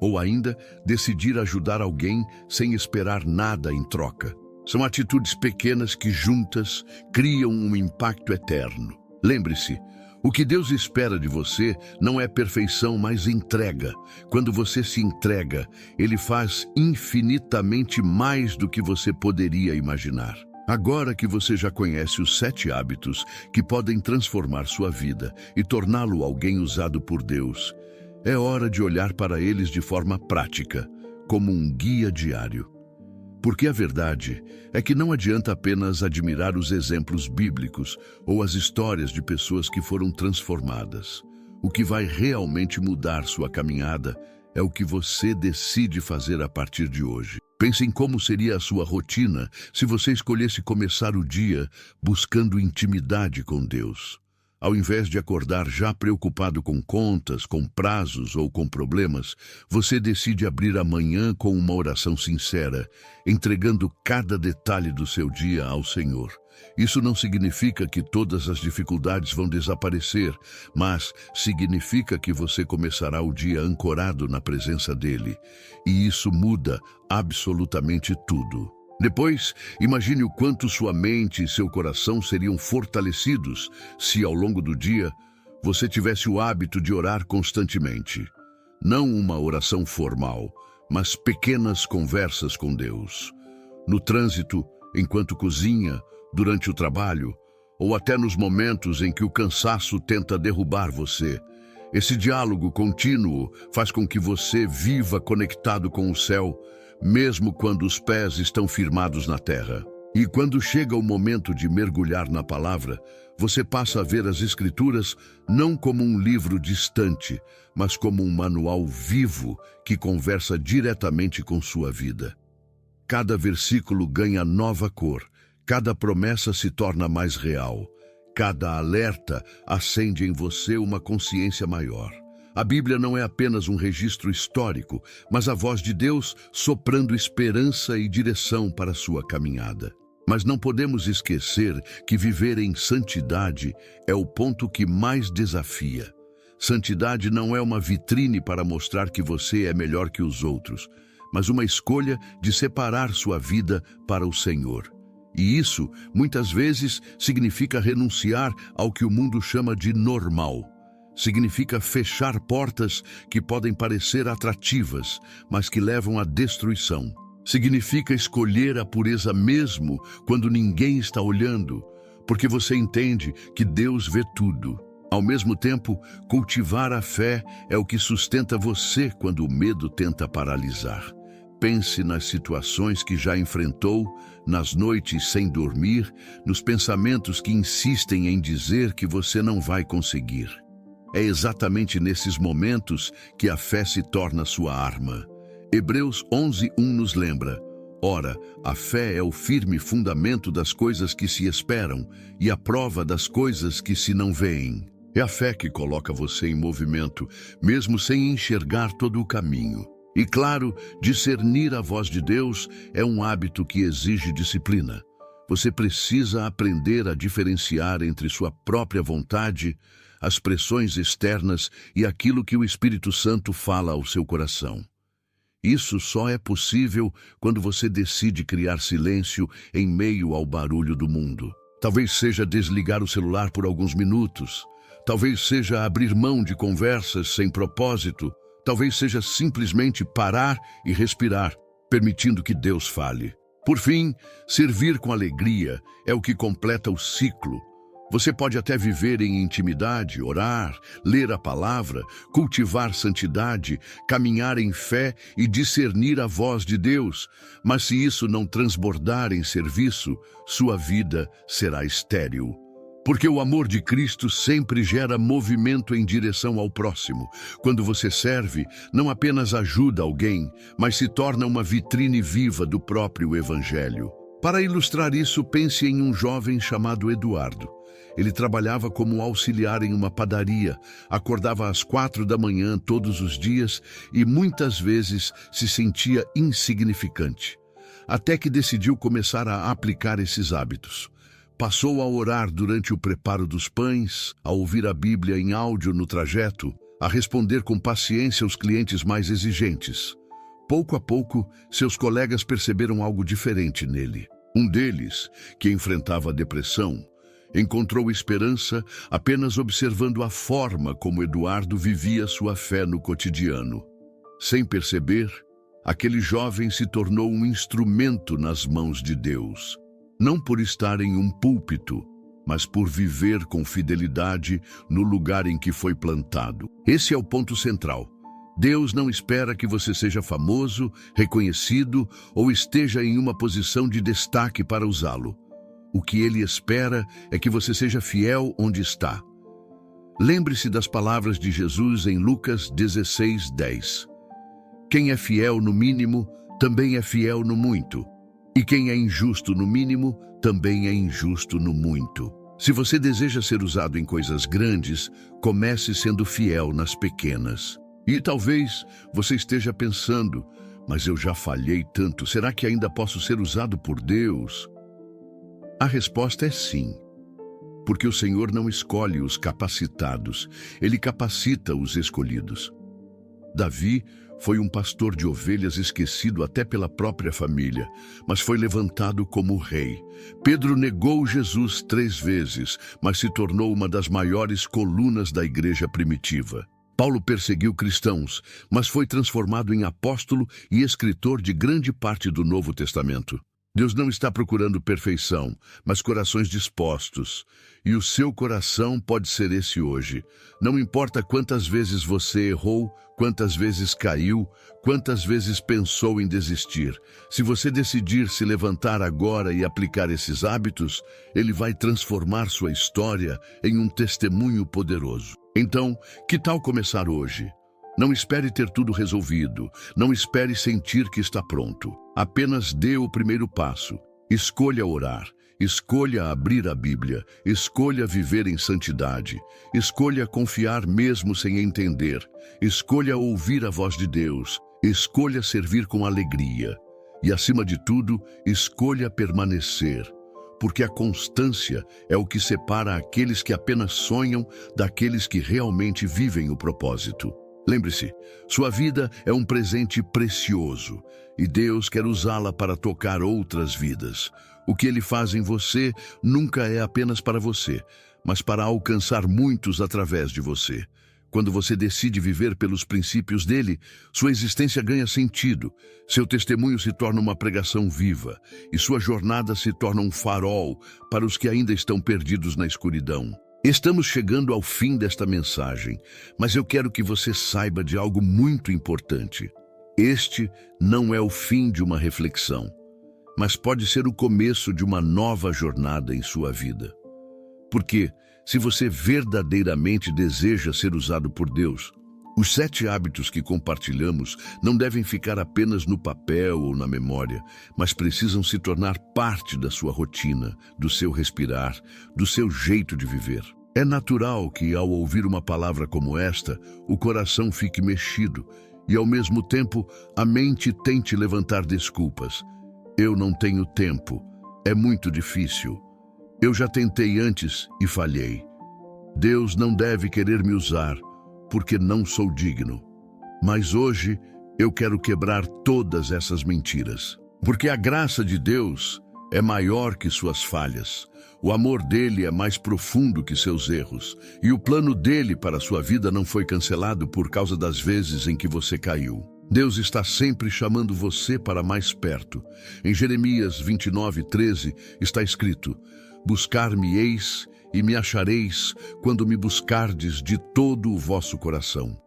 S1: Ou ainda, decidir ajudar alguém sem esperar nada em troca. São atitudes pequenas que juntas criam um impacto eterno. Lembre-se, o que Deus espera de você não é perfeição, mas entrega. Quando você se entrega, Ele faz infinitamente mais do que você poderia imaginar. Agora que você já conhece os 7 hábitos que podem transformar sua vida e torná-lo alguém usado por Deus, é hora de olhar para eles de forma prática, como um guia diário. Porque a verdade é que não adianta apenas admirar os exemplos bíblicos ou as histórias de pessoas que foram transformadas. O que vai realmente mudar sua caminhada é o que você decide fazer a partir de hoje. Pense em como seria a sua rotina se você escolhesse começar o dia buscando intimidade com Deus. Ao invés de acordar já preocupado com contas, com prazos ou com problemas, você decide abrir a manhã com uma oração sincera, entregando cada detalhe do seu dia ao Senhor. Isso não significa que todas as dificuldades vão desaparecer, mas significa que você começará o dia ancorado na presença dele. E isso muda absolutamente tudo. Depois, imagine o quanto sua mente e seu coração seriam fortalecidos se, ao longo do dia, você tivesse o hábito de orar constantemente. Não uma oração formal, mas pequenas conversas com Deus. No trânsito, enquanto cozinha, durante o trabalho, ou até nos momentos em que o cansaço tenta derrubar você. Esse diálogo contínuo faz com que você viva conectado com o céu, mesmo quando os pés estão firmados na terra. E quando chega o momento de mergulhar na palavra, você passa a ver as Escrituras não como um livro distante, mas como um manual vivo que conversa diretamente com sua vida. Cada versículo ganha nova cor, cada promessa se torna mais real, cada alerta acende em você uma consciência maior. A Bíblia não é apenas um registro histórico, mas a voz de Deus soprando esperança e direção para a sua caminhada. Mas não podemos esquecer que viver em santidade é o ponto que mais desafia. Santidade não é uma vitrine para mostrar que você é melhor que os outros, mas uma escolha de separar sua vida para o Senhor. E isso, muitas vezes, significa renunciar ao que o mundo chama de normal. Significa fechar portas que podem parecer atrativas, mas que levam à destruição. Significa escolher a pureza mesmo quando ninguém está olhando, porque você entende que Deus vê tudo. Ao mesmo tempo, cultivar a fé é o que sustenta você quando o medo tenta paralisar. Pense nas situações que já enfrentou, nas noites sem dormir, nos pensamentos que insistem em dizer que você não vai conseguir. É exatamente nesses momentos que a fé se torna sua arma. Hebreus 11:1 nos lembra: Ora, a fé é o firme fundamento das coisas que se esperam e a prova das coisas que se não veem. É a fé que coloca você em movimento, mesmo sem enxergar todo o caminho. E claro, discernir a voz de Deus é um hábito que exige disciplina. Você precisa aprender a diferenciar entre sua própria vontade, as pressões externas e aquilo que o Espírito Santo fala ao seu coração. Isso só é possível quando você decide criar silêncio em meio ao barulho do mundo. Talvez seja desligar o celular por alguns minutos. Talvez seja abrir mão de conversas sem propósito. Talvez seja simplesmente parar e respirar, permitindo que Deus fale. Por fim, servir com alegria é o que completa o ciclo. Você pode até viver em intimidade, orar, ler a palavra, cultivar santidade, caminhar em fé e discernir a voz de Deus, mas se isso não transbordar em serviço, sua vida será estéril. Porque o amor de Cristo sempre gera movimento em direção ao próximo. Quando você serve, não apenas ajuda alguém, mas se torna uma vitrine viva do próprio Evangelho. Para ilustrar isso, pense em um jovem chamado Eduardo. Ele trabalhava como auxiliar em uma padaria, acordava às 4 da manhã todos os dias e muitas vezes se sentia insignificante. Até que decidiu começar a aplicar esses hábitos. Passou a orar durante o preparo dos pães, a ouvir a Bíblia em áudio no trajeto, a responder com paciência aos clientes mais exigentes. Pouco a pouco, seus colegas perceberam algo diferente nele. Um deles, que enfrentava a depressão, encontrou esperança apenas observando a forma como Eduardo vivia sua fé no cotidiano. Sem perceber, aquele jovem se tornou um instrumento nas mãos de Deus. Não por estar em um púlpito, mas por viver com fidelidade no lugar em que foi plantado. Esse é o ponto central. Deus não espera que você seja famoso, reconhecido ou esteja em uma posição de destaque para usá-lo. O que Ele espera é que você seja fiel onde está. Lembre-se das palavras de Jesus em Lucas 16:10. Quem é fiel no mínimo, também é fiel no muito. E quem é injusto no mínimo, também é injusto no muito. Se você deseja ser usado em coisas grandes, comece sendo fiel nas pequenas. E talvez você esteja pensando, mas eu já falhei tanto, será que ainda posso ser usado por Deus? A resposta é sim. Porque o Senhor não escolhe os capacitados, Ele capacita os escolhidos. Davi foi um pastor de ovelhas esquecido até pela própria família, mas foi levantado como rei. Pedro negou Jesus 3 vezes, mas se tornou uma das maiores colunas da igreja primitiva. Paulo perseguiu cristãos, mas foi transformado em apóstolo e escritor de grande parte do Novo Testamento. Deus não está procurando perfeição, mas corações dispostos. E o seu coração pode ser esse hoje. Não importa quantas vezes você errou, quantas vezes caiu, quantas vezes pensou em desistir. Se você decidir se levantar agora e aplicar esses hábitos, Ele vai transformar sua história em um testemunho poderoso. Então, que tal começar hoje? Não espere ter tudo resolvido. Não espere sentir que está pronto. Apenas dê o primeiro passo. Escolha orar. Escolha abrir a Bíblia. Escolha viver em santidade. Escolha confiar mesmo sem entender. Escolha ouvir a voz de Deus. Escolha servir com alegria. E, acima de tudo, escolha permanecer. Porque a constância é o que separa aqueles que apenas sonham daqueles que realmente vivem o propósito. Lembre-se, sua vida é um presente precioso e Deus quer usá-la para tocar outras vidas. O que Ele faz em você nunca é apenas para você, mas para alcançar muitos através de você. Quando você decide viver pelos princípios dele, sua existência ganha sentido, seu testemunho se torna uma pregação viva e sua jornada se torna um farol para os que ainda estão perdidos na escuridão. Estamos chegando ao fim desta mensagem, mas eu quero que você saiba de algo muito importante. Este não é o fim de uma reflexão, mas pode ser o começo de uma nova jornada em sua vida. Porque, se você verdadeiramente deseja ser usado por Deus, Os 7 hábitos que compartilhamos não devem ficar apenas no papel ou na memória, mas precisam se tornar parte da sua rotina, do seu respirar, do seu jeito de viver. É natural que, ao ouvir uma palavra como esta, o coração fique mexido e, ao mesmo tempo, a mente tente levantar desculpas. Eu não tenho tempo. É muito difícil. Eu já tentei antes e falhei. Deus não deve querer me usar, porque não sou digno. Mas hoje eu quero quebrar todas essas mentiras. Porque a graça de Deus é maior que suas falhas. O amor dele é mais profundo que seus erros. E o plano dele para a sua vida não foi cancelado por causa das vezes em que você caiu. Deus está sempre chamando você para mais perto. Em Jeremias 29:13 está escrito: buscar-me-eis e me achareis quando me buscardes de todo o vosso coração.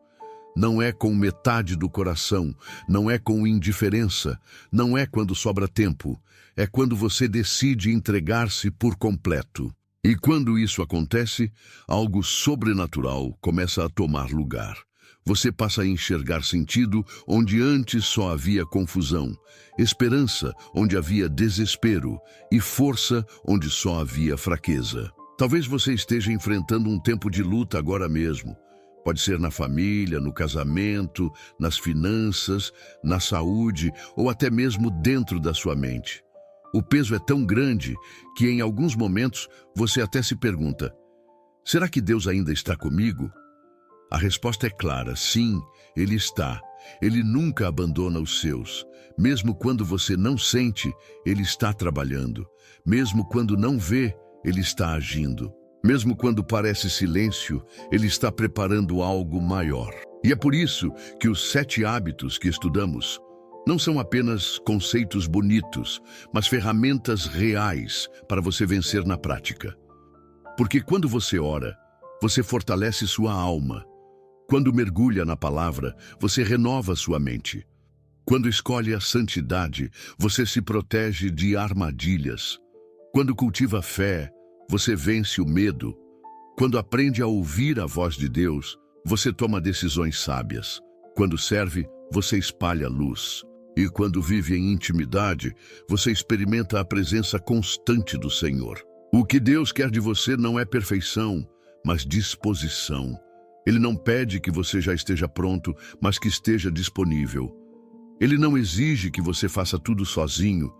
S1: Não é com metade do coração, não é com indiferença, não é quando sobra tempo, é quando você decide entregar-se por completo. E quando isso acontece, algo sobrenatural começa a tomar lugar. Você passa a enxergar sentido onde antes só havia confusão, esperança onde havia desespero e força onde só havia fraqueza. Talvez você esteja enfrentando um tempo de luta agora mesmo. Pode ser na família, no casamento, nas finanças, na saúde ou até mesmo dentro da sua mente. O peso é tão grande que em alguns momentos você até se pergunta: será que Deus ainda está comigo? A resposta é clara: sim, Ele está. Ele nunca abandona os seus. Mesmo quando você não sente, Ele está trabalhando. Mesmo quando não vê, Ele está agindo. Mesmo quando parece silêncio, Ele está preparando algo maior. E é por isso que os 7 hábitos que estudamos não são apenas conceitos bonitos, mas ferramentas reais para você vencer na prática. Porque quando você ora, você fortalece sua alma. Quando mergulha na palavra, você renova sua mente. Quando escolhe a santidade, você se protege de armadilhas. Quando cultiva fé, você vence o medo. Quando aprende a ouvir a voz de Deus, você toma decisões sábias. Quando serve, você espalha luz. E quando vive em intimidade, você experimenta a presença constante do Senhor. O que Deus quer de você não é perfeição, mas disposição. Ele não pede que você já esteja pronto, mas que esteja disponível. Ele não exige que você faça tudo sozinho,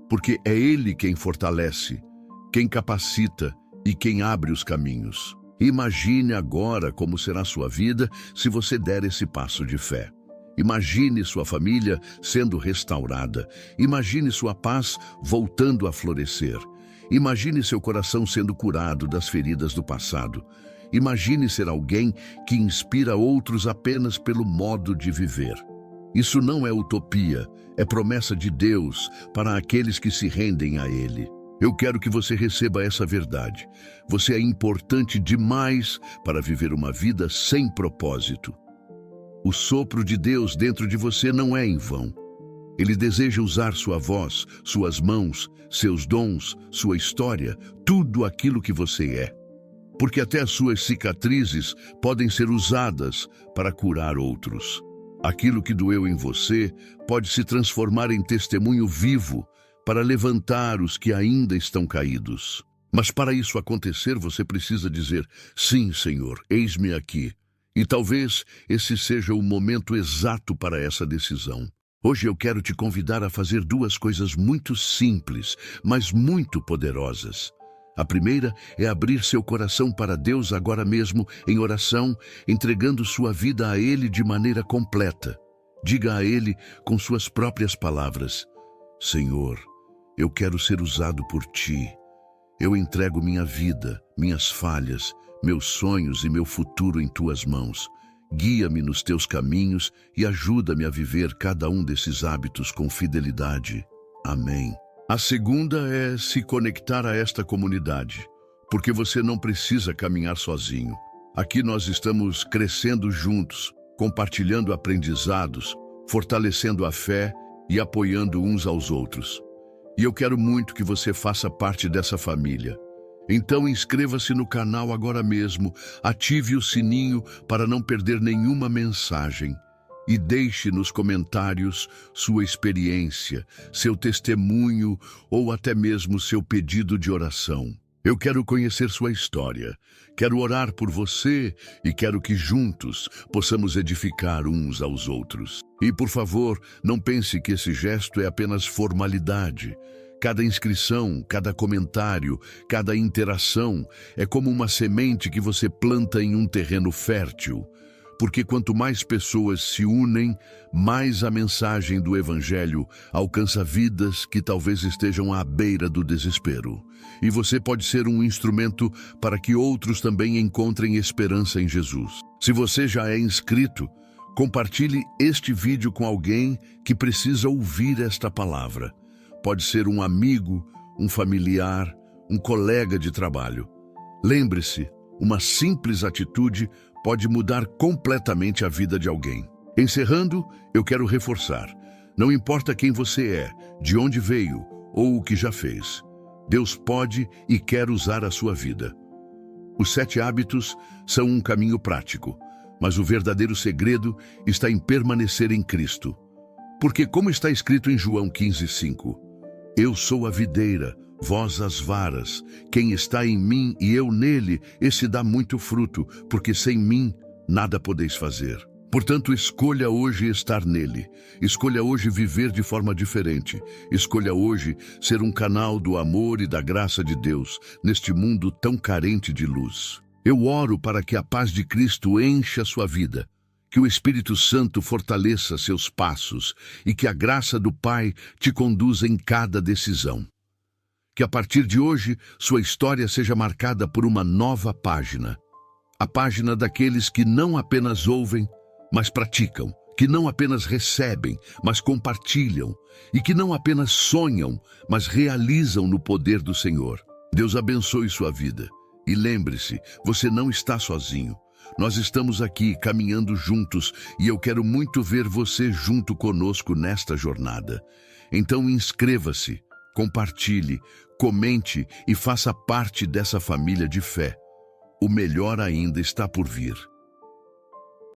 S1: porque é Ele quem fortalece, quem capacita e quem abre os caminhos. Imagine agora como será sua vida se você der esse passo de fé. Imagine sua família sendo restaurada. Imagine sua paz voltando a florescer. Imagine seu coração sendo curado das feridas do passado. Imagine ser alguém que inspira outros apenas pelo modo de viver. Isso não é utopia, é promessa de Deus para aqueles que se rendem a Ele. Eu quero que você receba essa verdade. Você é importante demais para viver uma vida sem propósito. O sopro de Deus dentro de você não é em vão. Ele deseja usar sua voz, suas mãos, seus dons, sua história, tudo aquilo que você é. Porque até as suas cicatrizes podem ser usadas para curar outros. Aquilo que doeu em você pode se transformar em testemunho vivo para levantar os que ainda estão caídos. Mas para isso acontecer, você precisa dizer: sim, Senhor, eis-me aqui. E talvez esse seja o momento exato para essa decisão. Hoje eu quero te convidar a fazer 2 coisas muito simples, mas muito poderosas. A primeira é abrir seu coração para Deus agora mesmo, em oração, entregando sua vida a Ele de maneira completa. Diga a Ele com suas próprias palavras: Senhor, eu quero ser usado por Ti. Eu entrego minha vida, minhas falhas, meus sonhos e meu futuro em Tuas mãos. Guia-me nos Teus caminhos e ajuda-me a viver cada um desses hábitos com fidelidade. Amém. A segunda é se conectar a esta comunidade, porque você não precisa caminhar sozinho. Aqui nós estamos crescendo juntos, compartilhando aprendizados, fortalecendo a fé e apoiando uns aos outros. E eu quero muito que você faça parte dessa família. Então inscreva-se no canal agora mesmo, ative o sininho para não perder nenhuma mensagem e deixe nos comentários sua experiência, seu testemunho ou até mesmo seu pedido de oração. Eu quero conhecer sua história, quero orar por você e quero que juntos possamos edificar uns aos outros. E, por favor, não pense que esse gesto é apenas formalidade. Cada inscrição, cada comentário, cada interação é como uma semente que você planta em um terreno fértil. Porque quanto mais pessoas se unem, mais a mensagem do Evangelho alcança vidas que talvez estejam à beira do desespero. E você pode ser um instrumento para que outros também encontrem esperança em Jesus. Se você já é inscrito, compartilhe este vídeo com alguém que precisa ouvir esta palavra. Pode ser um amigo, um familiar, um colega de trabalho. Lembre-se, uma simples atitude pode mudar completamente a vida de alguém. Encerrando, eu quero reforçar: não importa quem você é, de onde veio ou o que já fez, Deus pode e quer usar a sua vida. Os 7 hábitos são um caminho prático, mas o verdadeiro segredo está em permanecer em Cristo. Porque, como está escrito em João 15:5, eu sou a videira, vós as varas. Quem está em mim e eu nele, esse dá muito fruto, porque sem mim nada podeis fazer. Portanto, escolha hoje estar nele. Escolha hoje viver de forma diferente. Escolha hoje ser um canal do amor e da graça de Deus neste mundo tão carente de luz. Eu oro para que a paz de Cristo encha sua vida, que o Espírito Santo fortaleça seus passos e que a graça do Pai te conduza em cada decisão. Que a partir de hoje sua história seja marcada por uma nova página. A página daqueles que não apenas ouvem, mas praticam, que não apenas recebem, mas compartilham, e que não apenas sonham, mas realizam no poder do Senhor. Deus abençoe sua vida. E lembre-se, você não está sozinho. Nós estamos aqui caminhando juntos e eu quero muito ver você junto conosco nesta jornada. Então inscreva-se, compartilhe, comente e faça parte dessa família de fé. O melhor ainda está por vir.